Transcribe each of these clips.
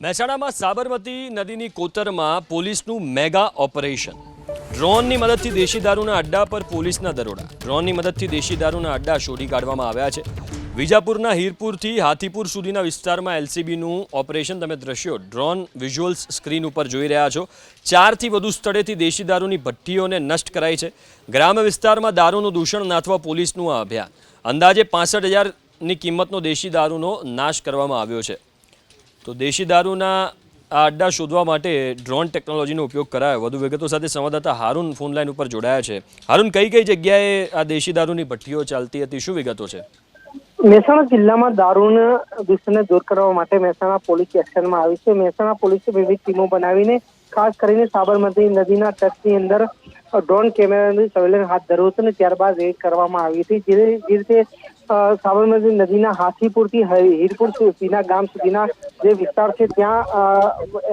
મહેસાણામાં સાબરમતી નદીની કોતરમાં પોલીસનું મેગા ઓપરેશન। ડ્રોનની મદદથી દેશી દારૂના અડ્ડા પર પોલીસના દરોડા। ડ્રોનની મદદથી દેશી દારૂના અડ્ડા શોધી કાઢવામાં આવ્યા છે। વિજાપુરના હીરપુરથી હાથીપુર સુધીના વિસ્તારમાં એલસીબીનું ઓપરેશન તમે દ્રશ્યો ડ્રોન વિઝ્યુઅલ્સ સ્ક્રીન ઉપર જોઈ રહ્યા છો। 4 થી વધુ સ્થળેથી દેશી દારૂની ભઠ્ઠીઓને નષ્ટ કરાઈ છે। ગ્રામ્ય વિસ્તારમાં દારૂનું દૂષણ નાથવા પોલીસનું આ અભિયાન। અંદાજે 65,000ની કિંમતનો દેશી દારૂનો નાશ કરવામાં આવ્યો છે। તો દેશી દારૂના આ અડ્ડા શોધવા માટે ડ્રોન ટેકનોલોજીનો ઉપયોગ કરાયો। વધુ વિગતો સાથે સંવાદદાતા હારૂન ફોન લાઈન ઉપર જોડાયા છે। હારૂન, કઈ કઈ જગ્યાએ આ દેશી દારૂની ભઠ્ઠીઓ ચાલતી હતી, શું વિગતો છે? મહેસાણા જિલ્લામાં દારૂના દૂષણને દૂર કરવા માટે મહેસાણા પોલીસ એક્શનમાં આવી છે। મહેસાણા પોલીસે વિવિધ ટીમો બનાવીને ખાસ કરીને સાબરમતી નદીના તટની અંદર ડ્રોન કેમેરાની સર્વેલન્સ હાથ ધર્યું હતું અને ત્યારબાદ રેડ કરવામાં આવી હતી। જે રીતે સાબરમતી નદીના હાથીપુરથી હીરપુર સુધીના ગામ સુધીના જે વિસ્તાર છે ત્યાં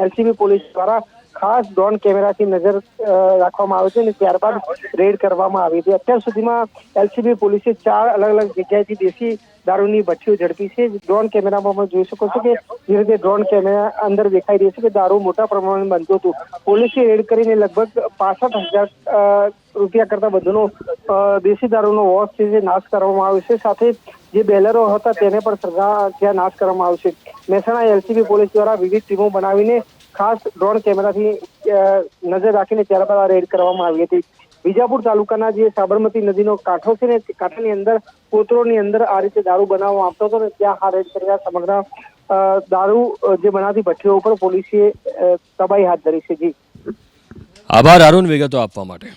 એલસીબી પોલીસ દ્વારા ખાસ ડ્રોન કેમેરાથી નજર રાખવામાં આવે છે અને ત્યારબાદ રેડ કરવામાં આવી હતી। અત્યાર સુધીમાં એલસીબી પોલીસે 4 અલગ અલગ જગ્યાએથી દેશી દારૂની ભઠ્ઠીઓ ઝડપી છે। ડ્રોન કેમેરામાં પણ જોઈ શકો છો કે જે રીતે ડ્રોન કેમેરા અંદર દેખાઈ રહ્યો છે કે દારૂ મોટા પ્રમાણમાં બનતું હતું। પોલીસે રેડ કરીને લગભગ 65,000 રૂપિયા કરતા વધુનો દેશી દારૂનો વોશ છે જે નાશ કરવામાં આવ્યો છે। સાથે જે બેલરો હતા તેને પણ ત્યાં નાશ કરવામાં આવશે। મહેસાણા એલસીબી પોલીસ દ્વારા વિવિધ ટીમો બનાવીને ખાસ ડ્રોન કેમેરાથી નજર રાખીને ત્યારબાદ આ રેડ કરવામાં આવી હતી। વિજાપુર તાલુકાના જે સાબરમતી નદીનો કાંઠો છે ને તે કાંઠાની અંદર કોતરોની અંદર આ રીતે દારૂ બનાવવામાં આવતો હતો ને ત્યાં આ રેડ કર્યા સમગ્ર દારૂ જે બનાવતી ભઠ્ઠીઓ ઉપર પોલીસે તબાહી હાથ ધરી છે। જી આભાર હારૂન વિગતો આપવા માટે।